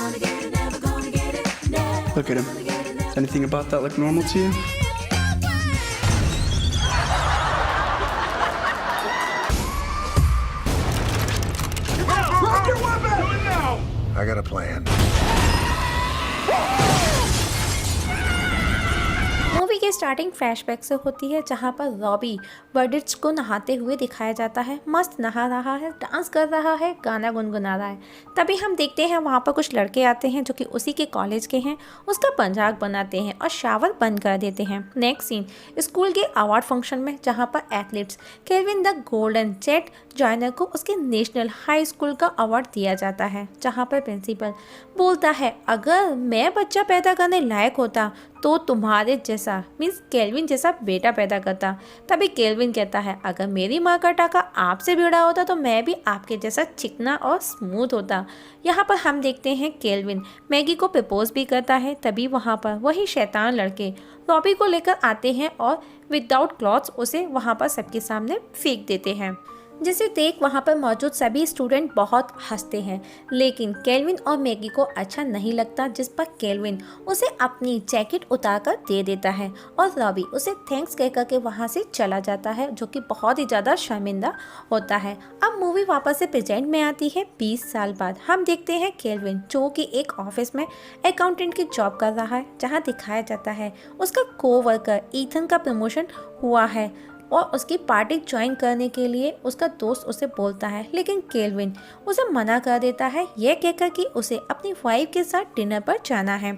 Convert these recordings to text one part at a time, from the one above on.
Look at him. Does anything about that look normal to you? Drop your weapon! Do it now! I got a plan. Movie की starting flashback से होती है जहां पर Robbie बर्डिट्स को नहाते हुए दिखाया जाता है। मस्त नहा रहा है, डांस कर रहा है, गाना गुनगुना रहा है। तभी हम देखते हैं वहां पर कुछ लड़के आते हैं जो कि उसी के कॉलेज के हैं। उसका मजाक बनाते हैं और शावर बंद कर देते हैं। नेक्स्ट सीन स्कूल के अवार्ड फंक्शन में जहां पर athletes Calvin the Golden Jet Joyner को उसके नेशनल हाई स्कूल का अवार्ड दिया जाता है, जहां पर प्रिंसिपल बोलता है अगर मैं बच्चा पैदा करने लायक होता तो तुम्हारे जैसा मीन्स केल्विन जैसा बेटा पैदा करता। तभी केल्विन कहता है अगर मेरी माँ का टाका आपसे भिड़ा होता तो मैं भी आपके जैसा चिकना और स्मूथ होता। यहाँ पर हम देखते हैं केल्विन मैगी को प्रपोज भी करता है। तभी वहाँ पर वही शैतान लड़के रॉबी को लेकर आते हैं और विदाउट क्लॉथ्स उसे वहाँ पर सबके सामने फेंक देते हैं, जिसे देख वहाँ पर मौजूद सभी स्टूडेंट बहुत हंसते हैं। लेकिन केल्विन और मैगी को अच्छा नहीं लगता, जिस पर केल्विन उसे अपनी जैकेट उतारकर दे देता है और रॉबी उसे थैंक्स कहकर के वहाँ से चला जाता है, जो कि बहुत ही ज़्यादा शर्मिंदा होता है। अब मूवी वापस से प्रेजेंट में आती है 20 साल बाद। हम देखते हैं केल्विन जो कि एक ऑफिस में अकाउंटेंट की जॉब कर रहा है, जहाँ दिखाया जाता है उसका कोवर्कर ईथन का प्रमोशन हुआ है और उसकी पार्टी ज्वाइन करने के लिए उसका दोस्त उसे बोलता है। लेकिन केल्विन उसे मना कर देता है, यह कहकर कि उसे अपनी वाइफ के साथ डिनर पर जाना है।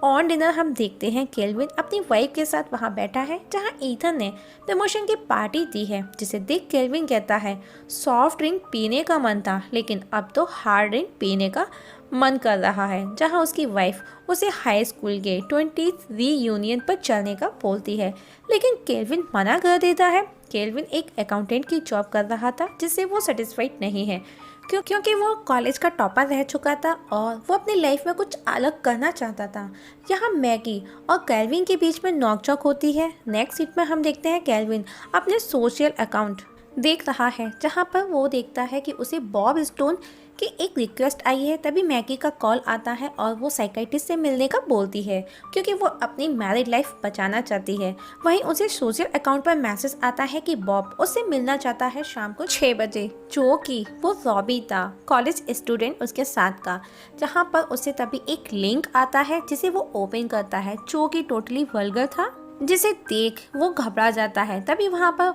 ऑन डिनर हम देखते हैं केल्विन अपनी वाइफ के साथ वहां बैठा है, जहां ईथन ने प्रमोशन की पार्टी दी है, जिसे देख केल्विन कहता है सॉफ्ट ड्रिंक पीने का मन था लेकिन अब तो हार्ड ड्रिंक पीने का मन कर रहा है। जहां उसकी वाइफ उसे हाई स्कूल के 20th रीयूनियन पर चलने का बोलती है, लेकिन केल्विन मना कर देता है। केल्विन एक अकाउंटेंट की जॉब कर रहा था जिससे वो सेटिस्फाइड नहीं है, क्योंकि वो कॉलेज का टॉपर रह चुका था और वो अपनी लाइफ में कुछ अलग करना चाहता था। यहाँ मैगी और केल्विन के बीच में नोकझोंक होती है। नेक्स्ट सीट में हम देखते हैं केल्विन अपने सोशल अकाउंट देख रहा है, जहाँ पर वो देखता है कि उसे बॉब स्टोन की एक रिक्वेस्ट आई है। तभी मैगी का कॉल आता है और वो साइकियाट्रिस्ट से मिलने का बोलती है, क्योंकि वो अपनी मैरिड लाइफ बचाना चाहती है। वहीं उसे सोशल अकाउंट पर मैसेज आता है कि बॉब उससे मिलना चाहता है शाम को 6 बजे, जो कि वो रॉबी था, कॉलेज स्टूडेंट उसके साथ का। जहाँ पर उसे तभी एक लिंक आता है जिसे वो ओपन करता है, जो कि टोटली वल्गर था, जिसे देख वो घबरा जाता है। तभी वहाँ पर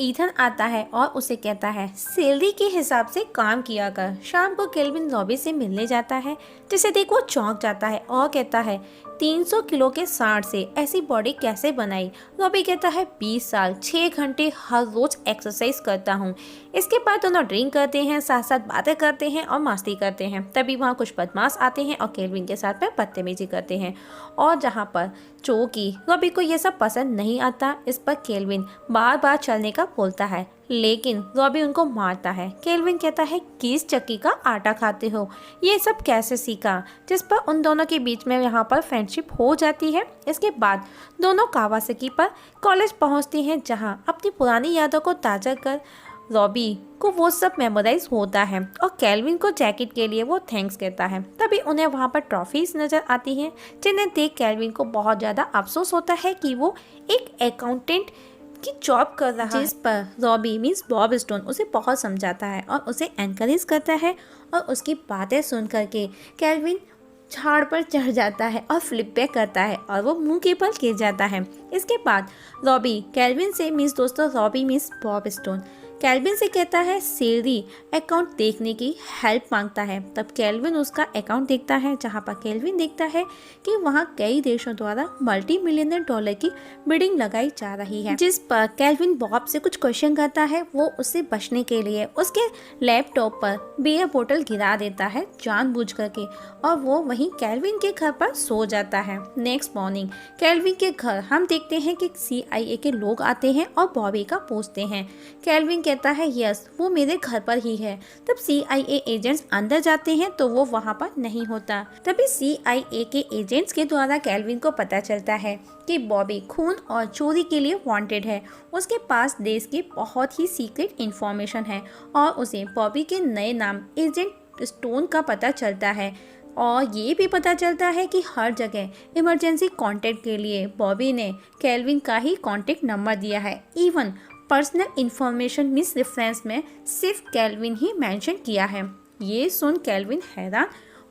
ईथन आता है और उसे कहता है सैलरी के हिसाब से काम किया कर। शाम को केल्विन रॉबी से मिलने जाता है, जिसे देख वो चौंक जाता है और कहता है 300 किलो के सांड से ऐसी बॉडी कैसे बनाई। रॉबी कहता है 20 साल 6 घंटे हर रोज एक्सरसाइज करता हूँ। इसके बाद दोनों ड्रिंक करते हैं, साथ साथ बातें करते हैं और मस्ती करते हैं। तभी वहाँ कुछ बदमाश आते हैं और केल्विन के साथ में बदतमीजी करते हैं, और जहाँ पर चौकी रॉबी को ये सब पसंद नहीं आता। इस पर केल्विन बार बार चलने का बोलता है, लेकिन रॉबी उनको मारता है। केल्विन कहता है किस चक्की का आटा खाते हो, ये सब कैसे सीखा, जिस पर उन दोनों के बीच में यहाँ पर फ्रेंडशिप हो जाती है। इसके बाद दोनों कावासाकी पर कॉलेज पहुँचती हैं, जहाँ अपनी पुरानी यादों को ताज़ा कर रॉबी को वो सब मेमोराइज होता है और केल्विन को जैकेट के लिए वो थैंक्स कहता है। तभी उन्हें वहाँ पर ट्रॉफीज नज़र आती हैं, जिन्हें देख केल्विन को बहुत ज़्यादा अफसोस होता है कि वो एक अकाउंटेंट की जॉब कर रहा है, जिस पर रॉबी मीन्स बॉब स्टोन उसे बहुत समझाता है और उसे एनकरेज करता है, और उसकी बातें सुन करके केल्विन झाड़ पर चढ़ जाता है और फ्लिप बैक करता है और वो मुंह के बल गिर जाता है। इसके बाद रॉबी केल्विन से मीन्स दोस्तों Robbie means Bob stone kelvin से कहता है सैलरी अकाउंट देखने की हेल्प मांगता है। तब केल्विन उसका अकाउंट देखता है, जहां पर केल्विन देखता है कि वहां कई देशों द्वारा $multi-million की बिडिंग लगाई जा रही है, जिस पर केल्विन बॉब से कुछ क्वेश्चन करता है। वो उससे बचने के लिए उसके लैपटॉप पर बियर बोतल गिरा देता है जानबूझ करके, और वो वहीं केल्विन के घर पर सो जाता है। नेक्स्ट मॉर्निंग केल्विन के घर हम देखते हैं कि CIA के लोग आते हैं और बॉबी का पूछते हैं। केल्विन कहता है यस वो मेरे घर पर ही है। तब CIA एजेंट्स अंदर जाते हैं तो वो वहाँ पर नहीं होता। तभी CIA के एजेंट्स के द्वारा केल्विन को पता चलता है कि बॉबी खून और चोरी के लिए वांटेड है। उसके पास देश की बहुत ही सीक्रेट इंफॉर्मेशन है और उसे बॉबी के नए नाम एजेंट स्टोन का पता चलता है, और ये भी पता चलता है कि हर जगह इमरजेंसी कांटेक्ट के लिए बॉबी ने केल्विन का ही कांटेक्ट नंबर दिया है। Even personal information miss reference में सिर्फ केल्विन ही मेंशन किया है। ये सुन केल्विन हैरान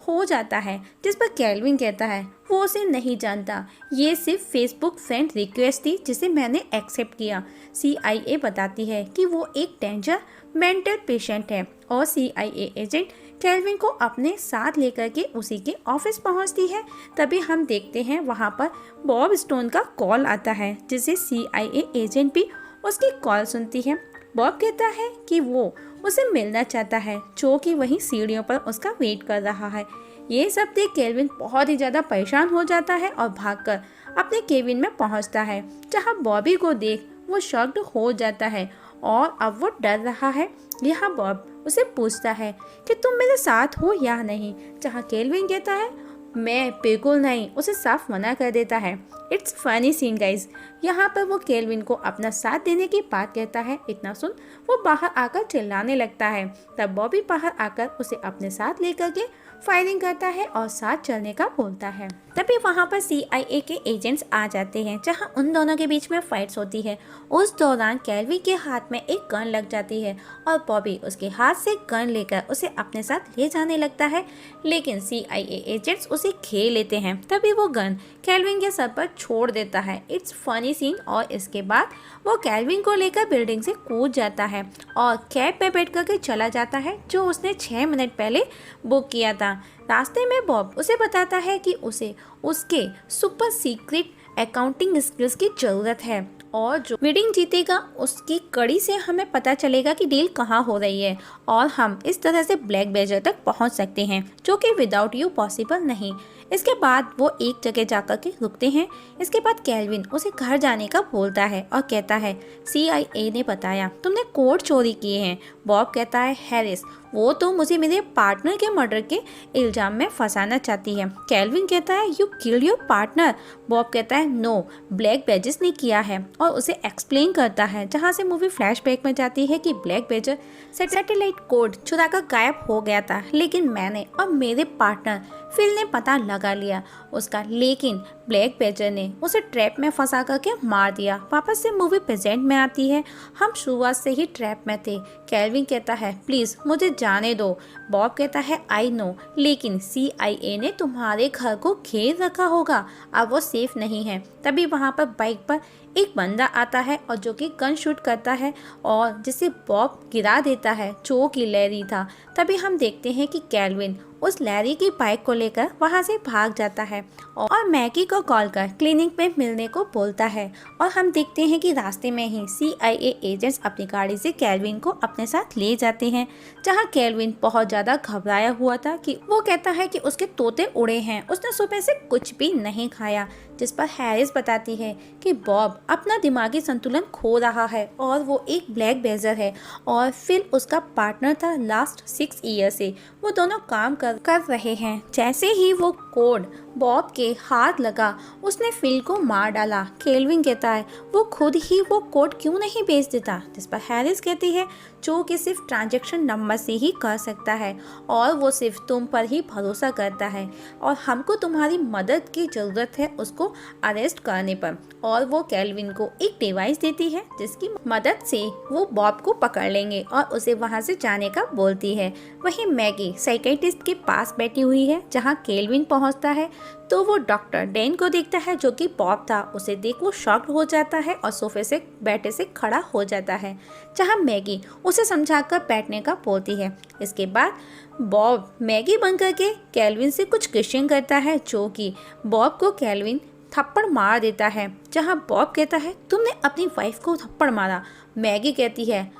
हो जाता है, जिस पर केल्विन कहता है वो उसे नहीं जानता, ये सिर्फ फेसबुक फ्रेंड रिक्वेस्ट थी जिसे मैंने एक्सेप्ट किया। CIA बताती है कि वो एक डेंजर मेंटल पेशेंट है और CIA एजेंट केल्विन को अपने साथ लेकर के उसी के ऑफिस पहुंचती है। तभी हम देखते हैं वहां पर बॉब स्टोन का कॉल आता है, जिसे CIA एजेंट भी उसकी कॉल सुनती है। बॉब कहता है कि वो उसे मिलना चाहता है, जो कि वहीं सीढ़ियों पर उसका वेट कर रहा है। ये सब देख केल्विन बहुत ही ज़्यादा परेशान हो जाता है और भागकर अपने केबिन में पहुंचता है, जहां बॉबी को देख वो शॉक्ड हो जाता है और अब वो डर रहा है। यहाँ बॉब उसे पूछता है कि तुम मेरे साथ हो या नहीं, जहाँ केल्विन कहता है मैं बिल्कुल नहीं, उसे साफ मना कर देता है। It's funny scene guys. यहाँ पर वो केल्विन को अपना साथ देने की बात कहता है। इतना सुन वो बाहर आकर चिल्लाने लगता है। तब बॉबी बाहर आकर उसे अपने साथ लेकर के फायरिंग करता है और साथ चलने का बोलता है। तभी वहाँ पर CIA के एजेंट्स आ जाते हैं, जहाँ उन दोनों के बीच में फाइट्स होती है। उस दौरान केल्विन के हाथ में एक गन लग जाती है और बॉबी उसके हाथ से गन लेकर उसे अपने साथ ले जाने लगता है, लेकिन CIA एजेंट्स उसे घेर लेते हैं। तभी वो गन केल्विन के सर पर छोड़ देता है। It's funny scene. और इसके बाद वो केल्विन को लेकर बिल्डिंग से कूद जाता है और कैब पे बैठ करके चला जाता है, जो उसने 6 मिनट पहले बुक किया था। रास्ते में बॉब उसे बताता है कि उसे उसके सुपर सीक्रेट अकाउंटिंग स्किल्स की ज़रूरत है और जो मीटिंग जीतेगा उसकी कड़ी से हमें पता चलेगा कि डील कहाँ हो रही है और हम इस तरह से ब्लैक बेजर तक पहुँच सकते हैं, जो कि विदाउट यू पॉसिबल नहीं। इसके बाद वो एक जगह जाकर के रुकते हैं। इसके बाद केल्विन उसे घर जाने का बोलता है और कहता है CIA ने बताया तुमने कोड चोरी किए हैं। बॉब कहता है हैरिस वो तो मुझे मेरे पार्टनर के मर्डर के इल्जाम में फंसाना चाहती है। केल्विन कहता है you killed your partner. Bob कहता है नो, ब्लैक बेजर्स ने किया है और उसे एक्सप्लेन करता है, जहाँ से मूवी फ्लैशबैक में जाती है कि ब्लैक बेजर सैटेलाइट कोड चुराकर गायब हो गया था, लेकिन मैंने और मेरे पार्टनर फिल ने पता लगा लिया उसका, लेकिन ब्लैक बेजर ने उसे ट्रैप में फंसा करके मार दिया। वापस से मूवी प्रेजेंट में आती है। हम शुरुआत से ही ट्रैप में थे। केल्विन कहता है प्लीज़ मुझे जाने दो। बॉब कहता है आई नो, लेकिन CIA ने तुम्हारे घर को घेर रखा होगा, अब वो सेफ नहीं है। तभी वहाँ पर बाइक पर एक बंदा आता है और जो कि गन शूट करता है और जिसे बॉब गिरा देता है, जो कि लैरी था। तभी हम देखते हैं कि केल्विन उस लैरी की बाइक को लेकर वहां से भाग जाता है और मैगी को कॉल कर क्लिनिक में मिलने को बोलता है। और हम देखते हैं कि रास्ते में ही CIA एजेंट्स अपनी गाड़ी से केल्विन को अपने साथ ले जाते हैं, जहां केल्विन बहुत ज़्यादा घबराया हुआ था कि वो कहता है कि उसके तोते उड़े हैं, उसने सुबह से कुछ भी नहीं खाया। जिस पर हैरिस बताती है कि बॉब अपना दिमागी संतुलन खो रहा है और वो एक ब्लैक बेजर है और फिल उसका पार्टनर था लास्ट 6 ईयर से। वो दोनों काम कर रहे हैं। जैसे ही वो कोड बॉब के हाथ लगा उसने फिल को मार डाला। केल्विन कहता है वो खुद ही वो कोड क्यों नहीं भेज देता, जिस पर हैरिस कहती है जो कि सिर्फ ट्रांजैक्शन नंबर से ही कर सकता है और वो सिर्फ तुम पर ही भरोसा करता है और हमको तुम्हारी मदद की ज़रूरत है उसको अरेस्ट करने पर। और वो केल्विन को एक डिवाइस देती है जिसकी मदद से वो बॉब को पकड़ लेंगे और उसे वहाँ से जाने का बोलती है। वहीं मैगी साइकियाट्रिस्ट के पास बैठी हुई है, जहाँ केल्विन पहुँचता है तो वो डॉक्टर डैन को देखता है जो कि बॉब था। उसे देख वो शॉक्ड हो जाता है और सोफे से बैठे से खड़ा हो जाता है, जहाँ मैगी उसे समझाकर बैठने का बोलती है। इसके बाद बॉब मैगी बन करके केल्विन से कुछ क्वेश्चन करता है, जो कि बॉब को केल्विन थप्पड़ मार देता है, जहाँ बॉब कहता है तुमने अपनी वाइफ को थप्पड़ मारा। मैगी कहती है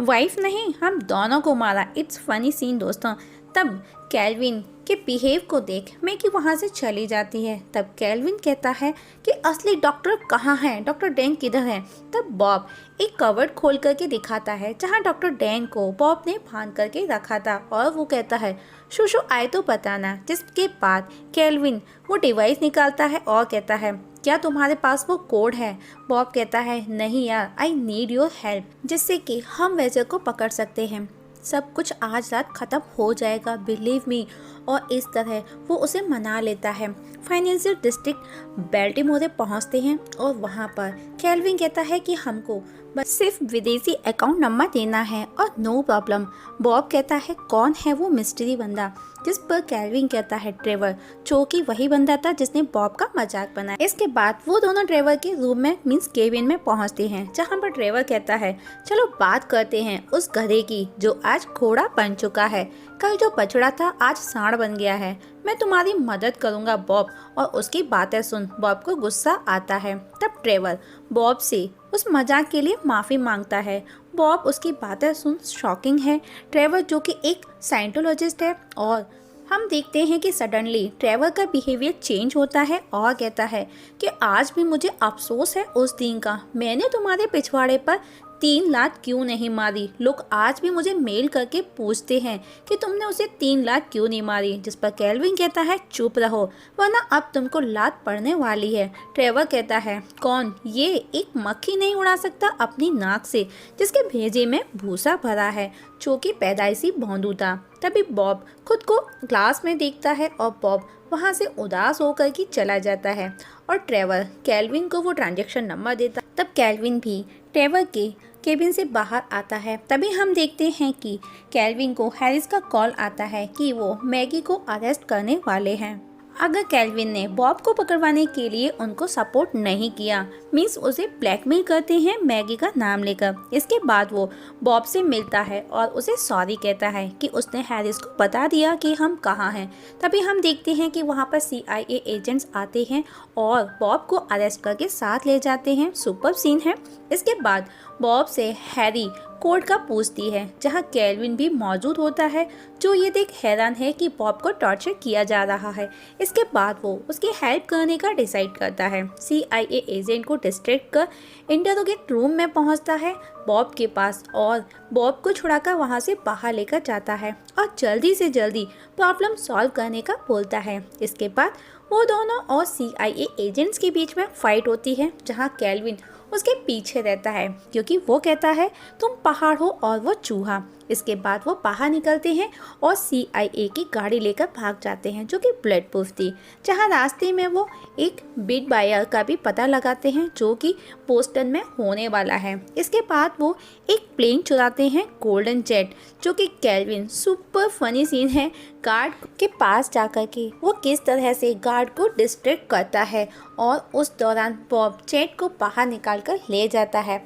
वाइफ नहीं, हम दोनों को मारा। इट्स फनी सीन दोस्तों। तब केल्विन के बिहेव को देख मैगी वहाँ से चली जाती है। तब केल्विन कहता है कि असली डॉक्टर कहाँ है, डॉक्टर डैन किधर है। तब बॉब एक कवर्ड खोल करके दिखाता है, जहाँ डॉक्टर डैन को बॉब ने बांध करके रखा था और वो कहता है शुशु आए तो बताना। जिसके बाद केल्विन वो डिवाइस निकालता है और कहता है क्या तुम्हारे पास वो कोड है। बॉब कहता है नहीं यार, आई नीड योर हेल्प, जिससे कि हम वेजर को पकड़ सकते हैं। सब कुछ आज रात ख़त्म हो जाएगा, बिलीव मी। और इस तरह वो उसे मना लेता है। फाइनेंशियल डिस्ट्रिक्ट बेल्टिमोर पहुंचते हैं और वहां पर केल्विन कहता है कि हमको बस सिर्फ विदेशी अकाउंट नंबर देना है और नो प्रॉब्लम। बॉब कहता है कौन है वो मिस्ट्री बंदा, जिस पर केल्विन कहता है ट्रेवर, जो कि वही बंदा था जिसने बॉब का मजाक बनाया। इसके बाद वो दोनों ट्रेवर के रूम में मीन्स केबिन में पहुंचते हैं, जहां पर ट्रेवर कहता है चलो बात करते हैं उस गधे की जो आज घोड़ा बन चुका है। कल जो बछड़ा था आज सांड बन गया है। मैं तुम्हारी मदद करूंगा बॉब। और उसकी बातें सुन बॉब को गुस्सा आता है। तब ट्रेवर बॉब से उस मजाक के लिए माफ़ी मांगता है। बॉब उसकी बातें सुन शॉकिंग है। ट्रेवर जो कि एक साइंटोलॉजिस्ट है, और हम देखते हैं कि सडनली ट्रेवर का बिहेवियर चेंज होता है और कहता है कि आज भी मुझे अफसोस है उस दिन का, मैंने तुम्हारे पिछवाड़े पर 3 लात क्यों नहीं मारी। लोग आज भी मुझे मेल करके पूछते हैं कि तुमने उसे 3 लात क्यों नहीं मारी, जिस पर केल्विन कहता है चुप रहो वरना अब तुमको लात पड़ने वाली है। ट्रेवर कहता है कौन, ये एक मक्खी नहीं उड़ा सकता अपनी नाक से जिसके भेजे में भूसा भरा है, जो कि पैदाइशी भौंदू था। तभी बॉब खुद को ग्लास में देखता है और बॉब वहाँ से उदास होकर के चला जाता है और ट्रेवर केल्विन को वो ट्रांजैक्शन नंबर देता। तब केल्विन भी ट्रेवर के केबिन से बाहर आता है। तभी हम देखते हैं कि केल्विन को हैरिस का कॉल आता है कि वो मैगी को अरेस्ट करने वाले हैं। अगर केल्विन ने बॉब को पकड़वाने के लिए उनको सपोर्ट नहीं किया, मीन्स उसे ब्लैकमेल करते हैं मैगी का नाम लेकर। इसके बाद वो बॉब से मिलता है और उसे सॉरी कहता है कि उसने हैरिस को बता दिया कि हम कहाँ हैं। तभी हम देखते हैं कि वहाँ पर CIA एजेंट्स आते हैं और बॉब को अरेस्ट करके साथ ले जाते हैं। सुपर सीन है। इसके बाद बॉब से हैरी कोड का पूछती है, जहां केल्विन भी मौजूद होता है, जो ये देख हैरान है कि बॉब को टॉर्चर किया जा रहा है। इसके बाद वो उसकी हेल्प करने का डिसाइड करता है। CIA एजेंट को डिस्ट्रैक्ट कर इंटरोगेट रूम में पहुंचता है बॉब के पास और बॉब को छुड़ाकर वहां से बाहर लेकर जाता है और जल्दी से जल्दी प्रॉब्लम सॉल्व करने का बोलता है। इसके बाद वो दोनों और CIA एजेंट्स के बीच में फाइट होती है, जहां केल्विन उसके पीछे रहता है क्योंकि वो कहता है तुम पहाड़ हो और वो चूहा। इसके बाद वो बाहर निकलते हैं और CIA की गाड़ी लेकर भाग जाते हैं, जो कि बुलेट प्रूफ थी। जहाँ रास्ते में वो एक बिग बायर का भी पता लगाते हैं, जो कि बोस्टन में होने वाला है। इसके बाद वो एक प्लेन चुराते हैं, गोल्डन जेट, जो कि केल्विन सुपर फनी सीन है। गार्ड के पास जाकर के वो किस तरह से गार्ड को डिस्ट्रैक्ट करता है और उस दौरान बॉब जेट को बाहर निकाल कर ले जाता है।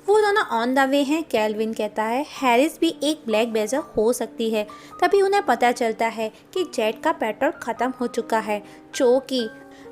वो दोनों ऑन द वे हैं। केल्विन कहता है हैरिस भी एक ब्लैक बेजर हो सकती है। तभी उन्हें पता चलता है कि जेट का पेट्रोल ख़त्म हो चुका है, जो कि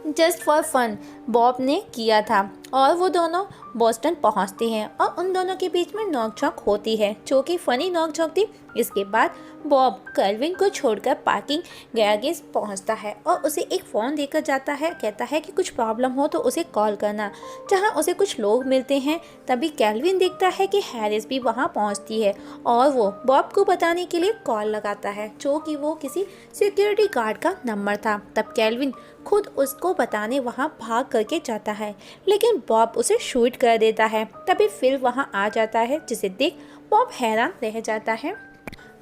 जस्ट फॉर फन बॉब ने किया था। और वो दोनों बोस्टन पहुंचते हैं और उन दोनों के बीच में नोकझोंक होती है, जो कि फ़नी नोकझोंक थी। इसके बाद बॉब केल्विन को छोड़कर पार्किंग गैरेज पहुंचता है और उसे एक फ़ोन देकर जाता है। कहता है कि कुछ प्रॉब्लम हो तो उसे कॉल करना, जहां उसे कुछ लोग मिलते हैं। तभी केल्विन देखता है कि हैरिस भी वहां पहुंचती है और वो बॉब को बताने के लिए कॉल लगाता है, जो कि वो किसी सिक्योरिटी गार्ड का नंबर था। तब केल्विन खुद उसको बताने वहां भाग करके जाता है, लेकिन बॉब उसे शूट कर देता है। तभी फिल वहां आ जाता है, जिसे देख बॉब हैरान रह जाता है।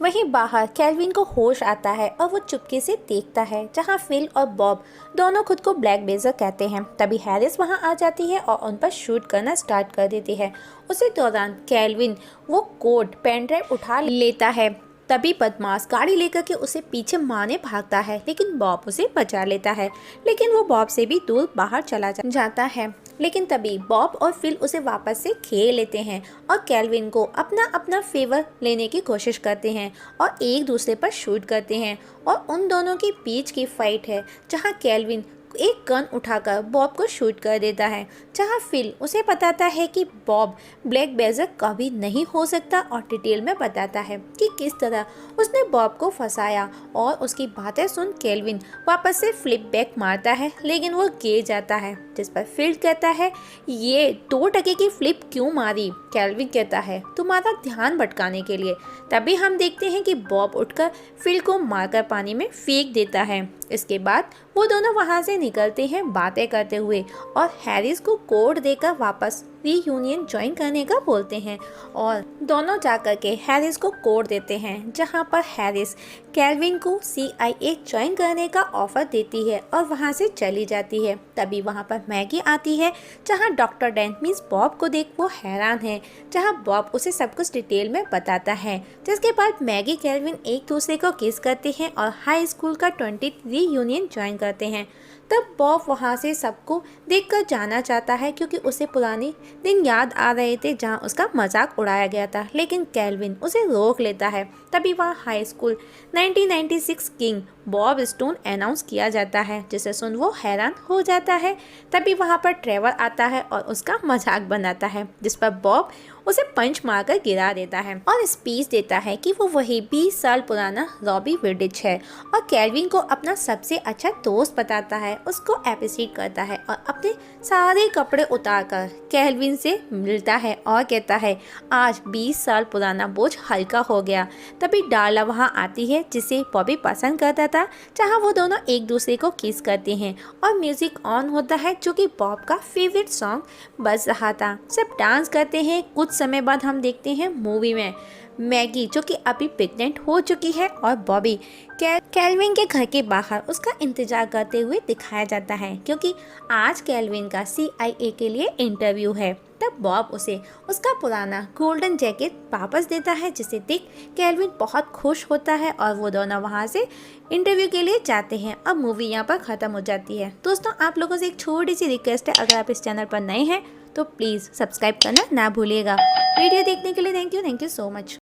वहीं बाहर केल्विन को होश आता है और वो चुपके से देखता है, जहां फिल और बॉब दोनों खुद को ब्लैक बेजर कहते हैं। तभी हैरिस वहां आ जाती है और उन पर शूट करना स्टार्ट कर देती है। उसी दौरान केल्विन वो कोड पेन ड्राइव उठा लेता है। तभी बदमाश गाड़ी लेकर के उसे पीछे मारने भागता है, लेकिन बॉब उसे बचा लेता है। लेकिन वो बॉब से भी दूर बाहर चला जाता है। लेकिन तभी बॉब और फिल उसे वापस से खेल लेते हैं और केल्विन को अपना फेवर लेने की कोशिश करते हैं और एक दूसरे पर शूट करते हैं। और उन दोनों के बीच की फाइट है, जहां केल्विन एक गन उठाकर बॉब को शूट कर देता है, जहां फिल उसे बताता है कि बॉब ब्लैक बेजर कभी नहीं हो सकता और डिटेल में बताता है कि किस तरह उसने बॉब को फंसाया। और उसकी बातें सुन केल्विन वापस से फ्लिप बैक मारता है, लेकिन वो गिर जाता है, जिस पर फिल कहता है ये 2 टके की फ्लिप क्यों मारी। केल्विन कहता है तुम्हारा ध्यान भटकाने के लिए। तभी हम देखते हैं कि बॉब उठकर फिल को मारकर पानी में फेंक देता है। इसके बाद वो दोनों वहां से निकलते हैं बातें करते हुए और हैरिस को कोड देकर वापस रीयूनियन ज्वाइन करने का बोलते हैं और दोनों जाकर के हैरिस को कोड देते हैं, जहां पर हैरिस केल्विन को CIA ज्वाइन करने का ऑफर देती है और वहां से चली जाती है। तभी वहां पर मैगी आती है, जहां डॉक्टर डेंट मीन्स बॉब को देख वो हैरान है, जहां बॉब उसे सब कुछ डिटेल में बताता है। जिसके बाद मैगी केल्विन एक दूसरे को किस करते हैं और हाई स्कूल का 20th रीयूनियन ज्वाइन करते हैं। तब बॉब वहाँ से सबको देखकर जाना चाहता है, क्योंकि उसे पुराने दिन याद आ रहे थे जहाँ उसका मजाक उड़ाया गया था, लेकिन केल्विन उसे रोक लेता है। तभी वहाँ high school 1996 king Bob stone announce किया जाता है, जिसे सुन वो हैरान हो जाता है। तभी वहाँ पर ट्रेवर आता है और उसका मजाक बनाता है, जिस पर बॉब उसे पंच मारकर गिरा देता है और स्पीच देता है कि वो वही 20 साल पुराना रॉबी विडिच है और केल्विन को अपना सबसे अच्छा दोस्त बताता है, उसको अप्रिशिएट करता है और अपने सारे कपड़े उतारकर केल्विन से मिलता है और कहता है आज 20 साल पुराना बोझ हल्का हो गया। तभी डार्ला वहाँ आती है, जिसे बॉबी पसंद करता था, जहाँ वो दोनों एक दूसरे को किस करते हैं और म्यूजिक ऑन होता है, जो कि बॉब का फेवरेट सॉन्ग बज रहा था। सब डांस करते हैं। कुछ समय बाद हम देखते हैं मूवी में मैगी, जो कि अभी प्रेग्नेंट हो चुकी है, और बॉबी केल्विन के घर के बाहर उसका इंतजार करते हुए दिखाया जाता है, क्योंकि आज केल्विन का CIA के लिए इंटरव्यू है। तब बॉब उसे उसका पुराना गोल्डन जैकेट वापस देता है, जिसे देख केल्विन बहुत खुश होता है और वो दोनों वहाँ से इंटरव्यू के लिए जाते हैं। अब मूवी यहाँ पर ख़त्म हो जाती है। दोस्तों, आप लोगों से एक छोटी सी रिक्वेस्ट है, अगर आप इस चैनल पर नए हैं तो प्लीज़ सब्सक्राइब करना ना भूलिएगा। वीडियो देखने के लिए थैंक यू सो मच।